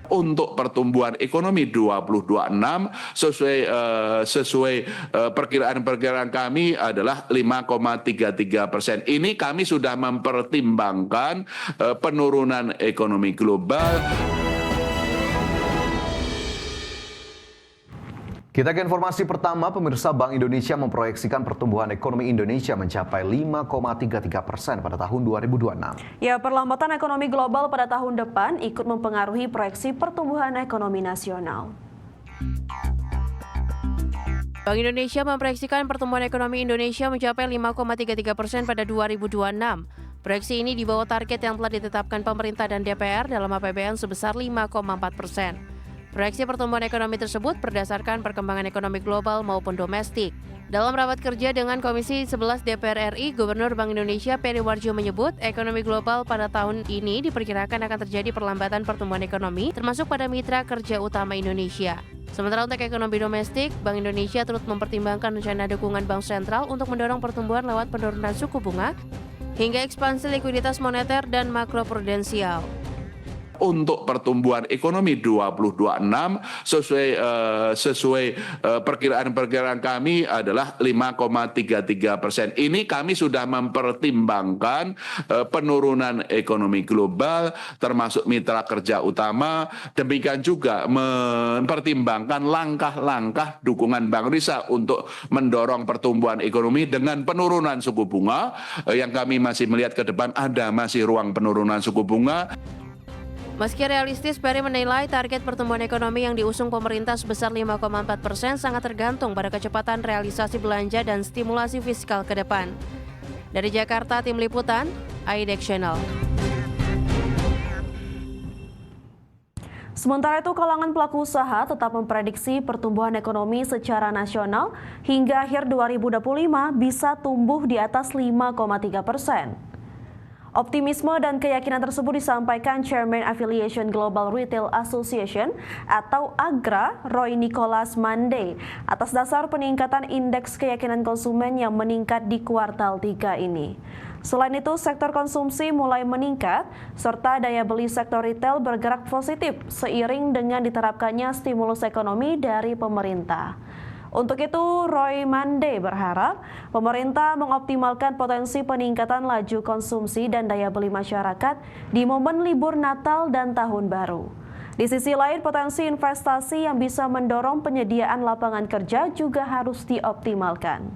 Untuk pertumbuhan ekonomi 2026 sesuai perkiraan kami adalah 5,33%. Ini kami sudah mempertimbangkan penurunan ekonomi global. Kita ke informasi pertama, pemirsa. Bank Indonesia memproyeksikan pertumbuhan ekonomi Indonesia mencapai 5,33% pada tahun 2026. Ya, perlambatan ekonomi global pada tahun depan ikut mempengaruhi proyeksi pertumbuhan ekonomi nasional. Bank Indonesia memproyeksikan pertumbuhan ekonomi Indonesia mencapai 5,33% pada 2026. Proyeksi ini di bawah target yang telah ditetapkan pemerintah dan DPR dalam APBN sebesar 5,4%. Proyeksi pertumbuhan ekonomi tersebut berdasarkan perkembangan ekonomi global maupun domestik. Dalam rapat kerja dengan Komisi 11 DPR RI, Gubernur Bank Indonesia Peri Warjio menyebut ekonomi global pada tahun ini diperkirakan akan terjadi perlambatan pertumbuhan ekonomi, termasuk pada mitra kerja utama Indonesia. Sementara untuk ekonomi domestik, Bank Indonesia turut mempertimbangkan rencana dukungan Bank Sentral untuk mendorong pertumbuhan lewat penurunan suku bunga, hingga ekspansi likuiditas moneter dan makroprudensial. Untuk pertumbuhan ekonomi 2026 sesuai perkiraan kami adalah 5,33%. Ini kami sudah mempertimbangkan penurunan ekonomi global termasuk mitra kerja utama, demikian juga mempertimbangkan langkah-langkah dukungan Bank Indonesia untuk mendorong pertumbuhan ekonomi dengan penurunan suku bunga yang kami masih melihat ke depan masih ruang penurunan suku bunga. Meski realistis, Peri menilai target pertumbuhan ekonomi yang diusung pemerintah sebesar 5,4% sangat tergantung pada kecepatan realisasi belanja dan stimulasi fiskal ke depan. Dari Jakarta, Tim Liputan, IDX Channel. Sementara itu, kalangan pelaku usaha tetap memprediksi pertumbuhan ekonomi secara nasional hingga akhir 2025 bisa tumbuh di atas 5,3%. Optimisme dan keyakinan tersebut disampaikan Chairman Affiliation Global Retail Association atau AGRA, Roy Nicholas Monday, atas dasar peningkatan indeks keyakinan konsumen yang meningkat di kuartal 3 ini. Selain itu, sektor konsumsi mulai meningkat, serta daya beli sektor retail bergerak positif seiring dengan diterapkannya stimulus ekonomi dari pemerintah. Untuk itu, Roy Monday berharap pemerintah mengoptimalkan potensi peningkatan laju konsumsi dan daya beli masyarakat di momen libur Natal dan Tahun Baru. Di sisi lain, potensi investasi yang bisa mendorong penyediaan lapangan kerja juga harus dioptimalkan.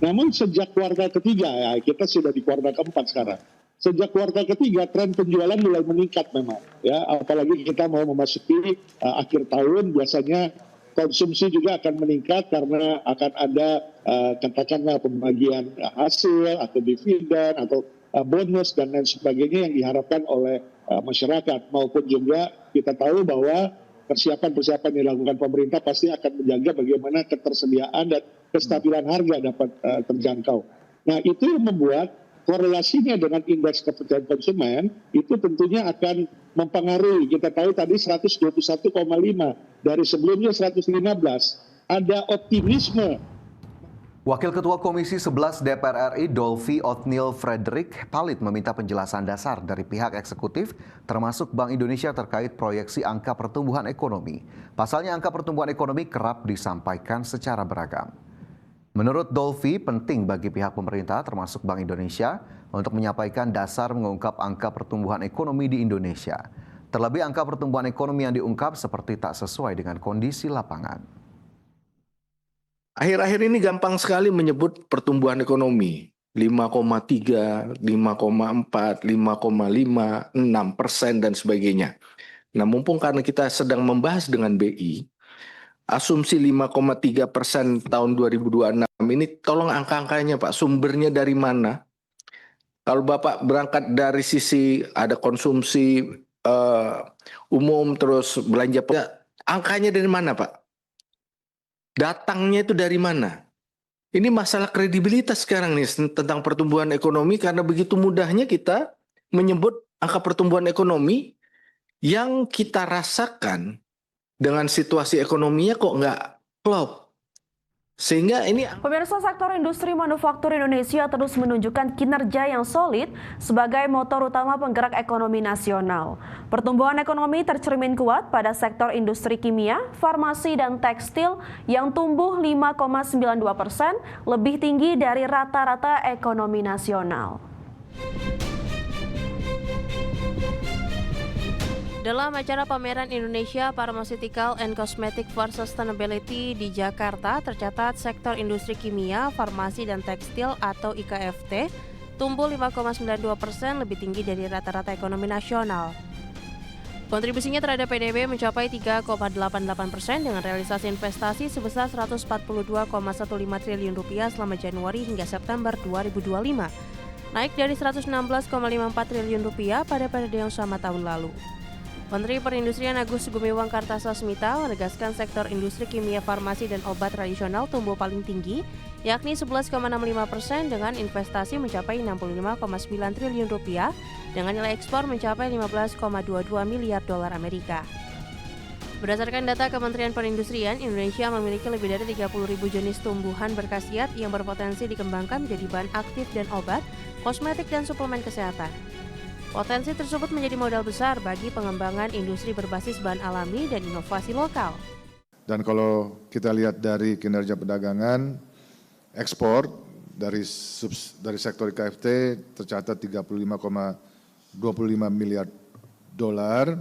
Namun sejak kuartal ketiga, ya kita sudah di kuartal keempat sekarang. Sejak kuartal ketiga, tren penjualan mulai meningkat memang. Ya, apalagi kita mau memasuki akhir tahun, biasanya konsumsi juga akan meningkat karena akan ada katakanlah pembagian hasil atau dividen atau bonus dan lain sebagainya yang diharapkan oleh masyarakat, maupun juga kita tahu bahwa persiapan-persiapan yang dilakukan pemerintah pasti akan menjaga bagaimana ketersediaan dan kestabilan harga dapat terjangkau. Nah, itu yang membuat korelasinya dengan indeks kepercayaan konsumen itu tentunya akan mempengaruhi. Kita tahu tadi 121,5 dari sebelumnya 115. Ada optimisme. Wakil Ketua Komisi 11 DPR RI Dolphy Othniel Frederick Palit meminta penjelasan dasar dari pihak eksekutif termasuk Bank Indonesia terkait proyeksi angka pertumbuhan ekonomi. Pasalnya angka pertumbuhan ekonomi kerap disampaikan secara beragam. Menurut Dolphy, penting bagi pihak pemerintah termasuk Bank Indonesia untuk menyampaikan dasar mengungkap angka pertumbuhan ekonomi di Indonesia. Terlebih angka pertumbuhan ekonomi yang diungkap seperti tak sesuai dengan kondisi lapangan. Akhir-akhir ini gampang sekali menyebut pertumbuhan ekonomi. 5,3, 5,4, 5,5, 6% dan sebagainya. Nah, mumpung karena kita sedang membahas dengan BI, asumsi 5,3% tahun 2026 ini tolong angka-angkanya Pak, sumbernya dari mana? Kalau Bapak berangkat dari sisi ada konsumsi umum terus belanja, angkanya dari mana Pak? Datangnya itu dari mana? Ini masalah kredibilitas sekarang nih tentang pertumbuhan ekonomi karena begitu mudahnya kita menyebut angka pertumbuhan ekonomi yang kita rasakan dengan situasi ekonominya kok nggak klop. Sehingga ini Pemirsa, sektor industri manufaktur Indonesia terus menunjukkan kinerja yang solid sebagai motor utama penggerak ekonomi nasional. Pertumbuhan ekonomi tercermin kuat pada sektor industri kimia, farmasi, dan tekstil yang tumbuh 5,92%, lebih tinggi dari rata-rata ekonomi nasional. Dalam acara pameran Indonesia Pharmaceutical and Cosmetic for Sustainability di Jakarta, tercatat sektor industri kimia, farmasi, dan tekstil atau IKFT tumbuh 5,92%, lebih tinggi dari rata-rata ekonomi nasional. Kontribusinya terhadap PDB mencapai 3,88% dengan realisasi investasi sebesar 142,15 triliun rupiah selama Januari hingga September 2025, naik dari 116,54 triliun rupiah pada periode yang sama tahun lalu. Menteri Perindustrian Agus Gumiwang Kartasasmita menegaskan sektor industri kimia, farmasi, dan obat tradisional tumbuh paling tinggi, yakni 11,65% dengan investasi mencapai 65,9 triliun rupiah dengan nilai ekspor mencapai 15,22 miliar dolar Amerika. Berdasarkan data Kementerian Perindustrian, Indonesia memiliki lebih dari 30.000 jenis tumbuhan berkhasiat yang berpotensi dikembangkan menjadi bahan aktif dan obat, kosmetik, dan suplemen kesehatan. Potensi tersebut menjadi modal besar bagi pengembangan industri berbasis bahan alami dan inovasi lokal. Dan kalau kita lihat dari kinerja perdagangan, ekspor dari sektor IKFT tercatat 35,25 miliar dolar.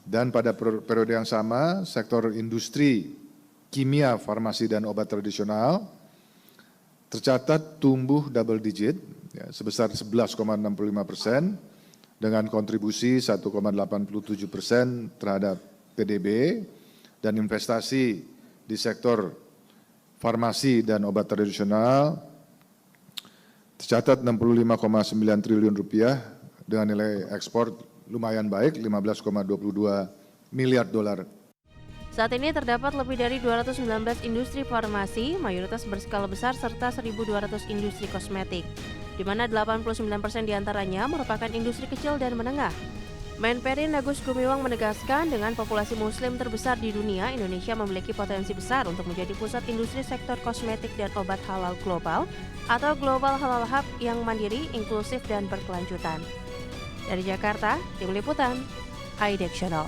Dan pada periode yang sama, sektor industri kimia, farmasi, dan obat tradisional tercatat tumbuh double digit, ya, sebesar 11,65% dengan kontribusi 1,87% terhadap PDB, dan investasi di sektor farmasi dan obat tradisional tercatat 65,9 triliun rupiah dengan nilai ekspor lumayan baik, 15,22 miliar dolar. Saat ini terdapat lebih dari 219 industri farmasi, mayoritas berskala besar, serta 1.200 industri kosmetik, di mana 89% diantaranya merupakan industri kecil dan menengah. Menperin Agus Gumiwang menegaskan dengan populasi muslim terbesar di dunia, Indonesia memiliki potensi besar untuk menjadi pusat industri sektor kosmetik dan obat halal global atau Global Halal Hub yang mandiri, inklusif, dan berkelanjutan. Dari Jakarta, Tim Liputan, IDEX Channel.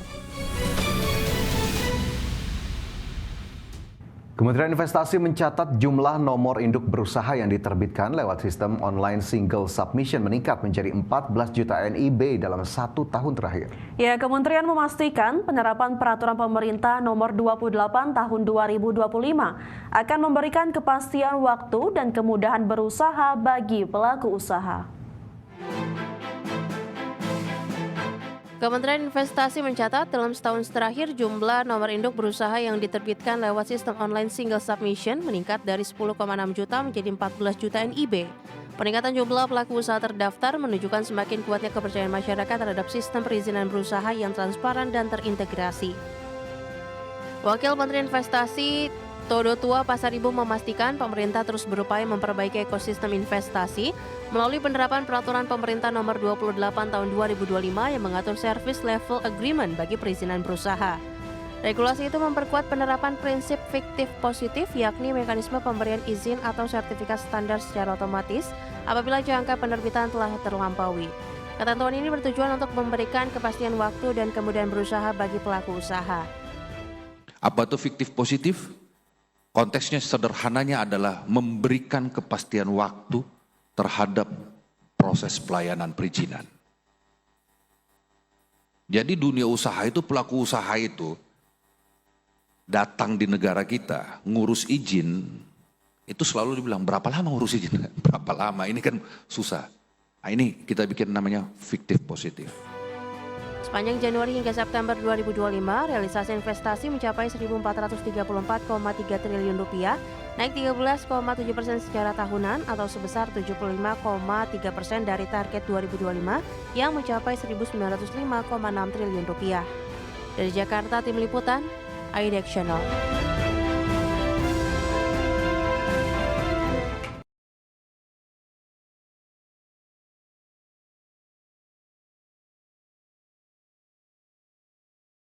Kementerian Investasi mencatat jumlah nomor induk berusaha yang diterbitkan lewat sistem online single submission meningkat menjadi 14 juta NIB dalam 1 tahun terakhir. Ya, Kementerian memastikan penerapan peraturan pemerintah nomor 28 tahun 2025 akan memberikan kepastian waktu dan kemudahan berusaha bagi pelaku usaha. Kementerian Investasi mencatat dalam setahun terakhir jumlah nomor induk berusaha yang diterbitkan lewat sistem online single submission meningkat dari 10,6 juta menjadi 14 juta NIB. Peningkatan jumlah pelaku usaha terdaftar menunjukkan semakin kuatnya kepercayaan masyarakat terhadap sistem perizinan berusaha yang transparan dan terintegrasi. Wakil Menteri Investasi Todo Tua Pasaribu memastikan pemerintah terus berupaya memperbaiki ekosistem investasi melalui penerapan peraturan pemerintah nomor 28 tahun 2025 yang mengatur service level agreement bagi perizinan berusaha. Regulasi itu memperkuat penerapan prinsip fiktif positif, yakni mekanisme pemberian izin atau sertifikat standar secara otomatis apabila jangka penerbitan telah terlampaui. Ketentuan ini bertujuan untuk memberikan kepastian waktu dan kemudahan berusaha bagi pelaku usaha. Apa itu fiktif positif? Konteksnya sederhananya adalah memberikan kepastian waktu terhadap proses pelayanan perizinan. Jadi dunia usaha itu, pelaku usaha itu datang di negara kita, ngurus izin, itu selalu dibilang berapa lama ngurus izin? Berapa lama? Ini kan susah. Nah, ini kita bikin namanya fiktif positif. Sepanjang Januari hingga September 2025, realisasi investasi mencapai 1.434,3 triliun rupiah, naik 13,7% secara tahunan atau sebesar 75,3% dari target 2025 yang mencapai 1.905,6 triliun rupiah. Dari Jakarta, Tim Liputan, IDEX Channel.